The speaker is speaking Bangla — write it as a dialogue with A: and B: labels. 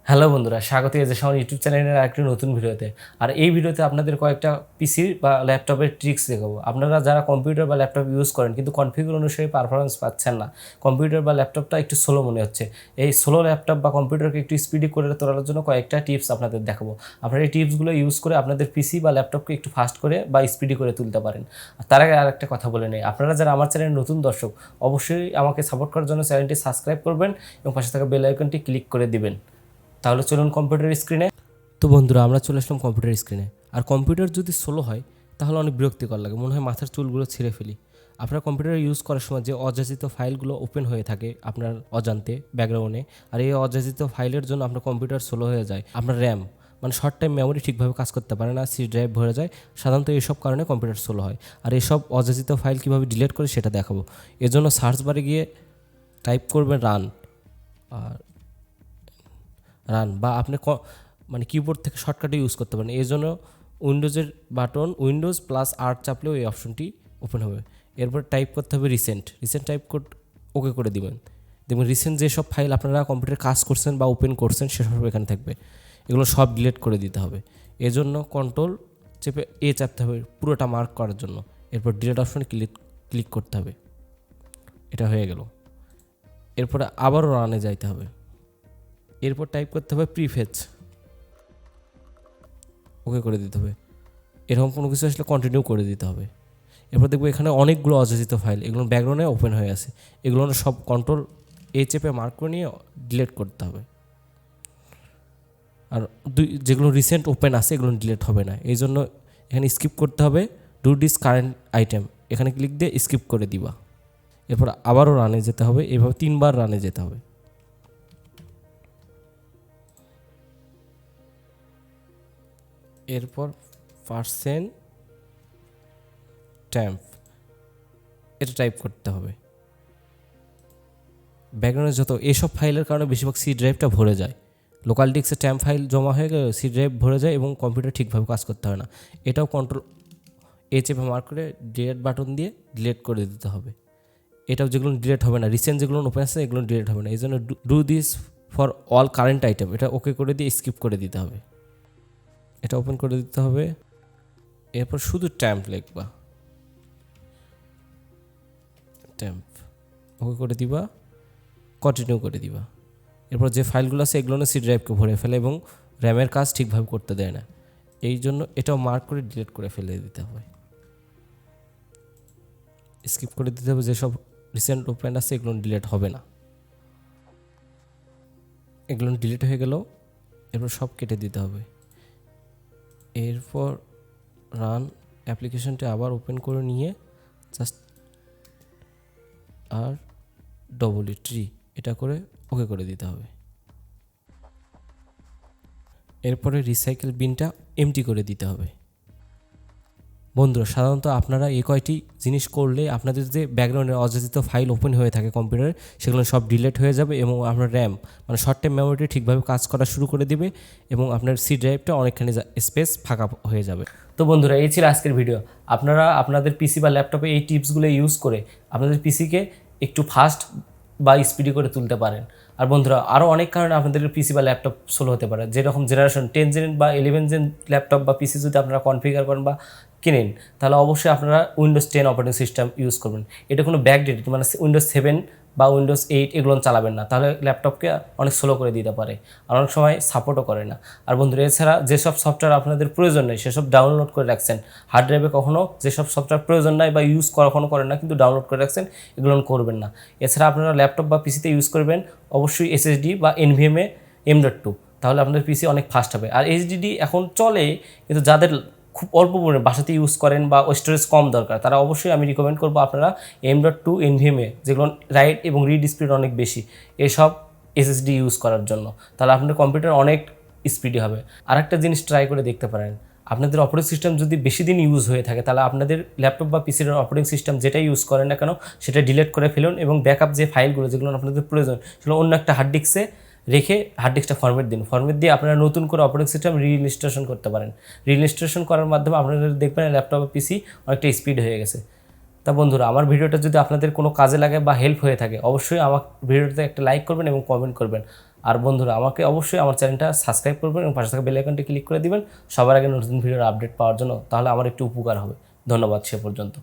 A: হ্যালো বন্ধুরা, স্বাগত জানাই শাওন ইউটিউব চ্যানেলের আরেকটি নতুন ভিডিওতে। আর এই ভিডিওতে আপনাদের কয়েকটা পিসি বা ল্যাপটপের ট্রিক্স দেখাবো। আপনারা যারা কম্পিউটার বা ল্যাপটপ ইউজ করেন কিন্তু কনফিগার অনুসারে পারফরমেন্স পাচ্ছেন না, কম্পিউটার বা ল্যাপটপটা একটু স্লো মনে হচ্ছে, এই স্লো ল্যাপটপ বা কম্পিউটারকে একটু স্পিডি করে তোলার জন্য কয়েকটা টিপস আপনাদের দেখাবো। আপনারা এই টিপসগুলো ইউজ করে আপনাদের পিসি বা ল্যাপটপকে একটু ফাস্ট করে বা স্পিডি করে তুলতে পারেন। আর তার আগে আরেকটা কথা বলে নেই, আপনারা যারা আমার চ্যানেলের নতুন দর্শক অবশ্যই আমাকে সাপোর্ট করার জন্য চ্যানেলটি সাবস্ক্রাইব করবেন এবং পাশে থাকা বেল আইকনটি ক্লিক করে দিবেন। তাহলে চলুন কম্পিউটার স্ক্রিনে। তো বন্ধুরা, আমরা চলে আসলাম কম্পিউটার স্ক্রিনে। আর কম্পিউটার যদি স্লো হয় তাহলে অনেক বিরক্তিকর লাগে, মনে হয় মাথার চুলগুলো ছিঁড়ে ফেলি। আপনার কম্পিউটার ইউজ করার সময় যে অযাচিত ফাইলগুলো ওপেন হয়ে থাকে আপনার অজান্তে ব্যাকগ্রাউন্ডে, আর এই অযাচিত ফাইলের জন্য আপনার কম্পিউটার স্লো হয়ে যায়। আপনার র্যাম মানে শর্ট টাইম মেমোরি ঠিকভাবে কাজ করতে পারে না, সি ড্রাইভ ভরে যায়। সাধারণত এইসব কারণে কম্পিউটার স্লো হয়। আর এইসব অযাচিত ফাইল কীভাবে ডিলিট করে সেটা দেখাবো। এজন্য সার্চ বারে গিয়ে টাইপ করবেন রান, আর রান বা আপনি মানে কিবোর্ড থেকে শর্টকাটে ইউজ করতে পারেন। এই জন্য উইন্ডোজের বাটন উইন্ডোজ প্লাস আর চাপলেও এই অপশনটি ওপেন হবে। এরপর টাইপ করতে হবে রিসেন্ট টাইপ ওকে করে দিবেন। দেখবেন রিসেন্ট যেসব ফাইল আপনারা কম্পিউটারে কাজ করছেন বা ওপেন করছেন সেসব এখানে থাকবে, এগুলো সব ডিলিট করে দিতে হবে। এজন্য কন্ট্রোল চেপে চাপতে হবে পুরোটা মার্ক করার জন্য। এরপর ডিলিট অপশনে ক্লিক করতে হবে। এটা হয়ে গেল। এরপরে আবারও রানে যাইতে হবে। এরপর টাইপ করতে হবে প্রিফেচ, ওকে করে দিতে হবে। এরকম কোনো কিছু আসলে কন্টিনিউ করে দিতে হবে। এরপর দেখবো এখানে অনেকগুলো অযাচিত ফাইল, এগুলো ব্যাকগ্রাউন্ডে ওপেন হয়ে আছে, এগুলো সব কন্ট্রোল চেপে মার্ক করে নিয়ে ডিলিট করতে হবে। আর যেগুলো রিসেন্ট ওপেন আছে এগুলো ডিলিট হবে না, এই জন্য এখানে স্কিপ করতে হবে। ডু ডিস কারেন্ট আইটেম এখানে ক্লিক দিয়ে স্কিপ করে দিবা। এরপর আবারও রানে যেতে হবে, এভাবে 3বার রানে যেতে হবে। এরপর পার্সেন্ট ট্যাম্প এটা টাইপ করতে হবে। ব্যাকগ্রাউন্ডে যত এসব ফাইলের কারণে বেশিরভাগ সি ড্রাইভটা ভরে যায়, লোকাল ডিস্কে ট্যাম্প ফাইল জমা হয়ে গেলে সি ড্রাইভ ভরে যায় এবং কম্পিউটার ঠিকভাবে কাজ করতে হয় না। এটাও কন্ট্রোল চেপে মার্ক করে ডিলিট বাটন দিয়ে ডিলিট করে দিতে হবে। এটাও যেগুলো ডিলিট হবে না, রিসেন্ট যেগুলো ওপেন আছে এগুলো ডিলিট হবে না, এই জন্য do this for all current item এটা ওকে করে দিয়ে স্কিপ করে দিতে হবে। এটা ওপেন করে দিতে হবে। এরপর শুধু ট্যাম্প লিখবা, ট্যাম্প ওকে করে দিবা, কন্টিনিউ করে দিবা। এরপর যে ফাইলগুলো আছে এগুলো সি ড্রাইভকে ভরে ফেলে এবং র্যামের কাজ ঠিকভাবে করতে দেয় না, এই জন্য এটাও মার্ক করে ডিলিট করে ফেলে দিতে হবে। স্কিপ করে দিতে হবে, যেসব রিসেন্ট ওপেন আছে এগুলো ডিলিট হবে না, এগুলো ডিলিট হয়ে গেল। এরপর সব কেটে দিতে হবে। এরপর রান অ্যাপ্লিকেশনটা আবার ওপেন করে নিয়ে জাস্ট আর ট্রি এটা করে ওকে করে দিতে হবে। এরপরে রিসাইকেল বিনটা এমটি করে দিতে হবে। বন্ধুরা, সাধারণত আপনারা এই কয়টি জিনিস করলে আপনাদের যে ব্যাকগ্রাউন্ডের অযাচিত ফাইল ওপেন হয়ে থাকে কম্পিউটারে সেগুলো সব ডিলিট হয়ে যাবে এবং আপনার র্যাম মানে শর্ট টাইম মেমোরিটি ঠিকভাবে কাজ করা শুরু করে দিবে এবং আপনার সি ড্রাইভটা অনেকখানি স্পেস ফাঁকা হয়ে যাবে। তো বন্ধুরা, এই ছিল আজকের ভিডিও। আপনারা আপনাদের পিসি বা ল্যাপটপে এই টিপসগুলো ইউজ করে আপনাদের পিসিকে একটু ফাস্ট বা স্পিডি করে তুলতে পারেন। আর বন্ধুরা, আরও অনেক কারণে আপনাদের পিসি বা ল্যাপটপ স্লো হতে পারে, যেরকম জেনারেশন 10 জেন বা 11 জেন ল্যাপটপ বা পিসি যদি আপনারা কনফিগার করেন বা কিনেন তাহলে অবশ্যই আপনারা উইন্ডোজ 10 অপারেটিং সিস্টেম ইউজ করবেন। এটা কোনো ব্যাকডেটেড মানে উইন্ডোজ 7 বা উইন্ডোজ 8 এগুলো চালাবেন না, তাহলে ল্যাপটপকে অনেক স্লো করে দিতে পারে আর অনেক সময় সাপোর্টও করে না। আর বন্ধুরা, এছাড়া যেসব সফটওয়্যার আপনাদের প্রয়োজন নেই সেসব ডাউনলোড করে রাখছেন, হার্ড ড্রাইভে কখনও যেসব সফটওয়্যার প্রয়োজন নাই বা ইউজ কখনো করেন না কিন্তু ডাউনলোড করে রাখছেন এগুলো করবেন না। এছাড়া আপনারা ল্যাপটপ বা পিসিতে ইউজ করবেন অবশ্যই এসএসডি বা এনভিএমএ M.2, তাহলে আপনাদের পিসি অনেক ফাস্ট হবে। আর এইচডিডি এখন চলে, কিন্তু যাদের খুব অল্প পরিমাণে বাসাতে ইউজ করেন বা স্টোরেজ কম দরকার তারা অবশ্যই আমি রিকমেন্ড করবো আপনারা M.2 এনভিএমএ, যেগুলো রাইট এবং রিড স্পিড অনেক বেশি, এসব এসএসডি ইউজ করার জন্য, তাহলে আপনাদের কম্পিউটার অনেক স্পিডি হবে। আর একটা জিনিস ট্রাই করে দেখতে পারেন, আপনাদের অপারেটিং সিস্টেম যদি বেশি দিন ইউজ হয়ে থাকে তাহলে আপনাদের ল্যাপটপ বা পিসির অপারেটিং সিস্টেম যেটা ইউজ করেন না কেন সেটা ডিলিট করে ফেলুন এবং ব্যাকআপ যে ফাইলগুলো যেগুলো আপনাদের প্রয়োজন সেগুলো অন্য একটা হার্ড ডিস্কে রেখে হার্ড ডিস্কটা ফরম্যাট দিন। ফরম্যাট দিয়ে আপনারা নতুন করে অপারেটিং সিস্টেম রিইনস্টলেশন করতে পারেন। রিইনস্টলেশন করার মাধ্যমে আপনাদের দেখবেন ল্যাপটপ বা পিসি অনেকটা স্পিড হয়ে গেছে। তা বন্ধুরা, আমার ভিডিওটা যদি আপনাদের কোনো কাজে লাগে বা হেল্প হয়ে থাকে অবশ্যই আমার ভিডিওটাতে একটা লাইক করবেন এবং কমেন্ট করবেন। আর বন্ধুরা আমাকে অবশ্যই আমার চ্যানেলটা সাবস্ক্রাইব করবেন এবং পাশে থাকা বেল আইকনটি ক্লিক করে দিবেন সবার আগে নতুন ভিডিওর আপডেট পাওয়ার জন্য, তাহলে আমার একটু উপকার হবে। ধন্যবাদ সে পর্যন্ত।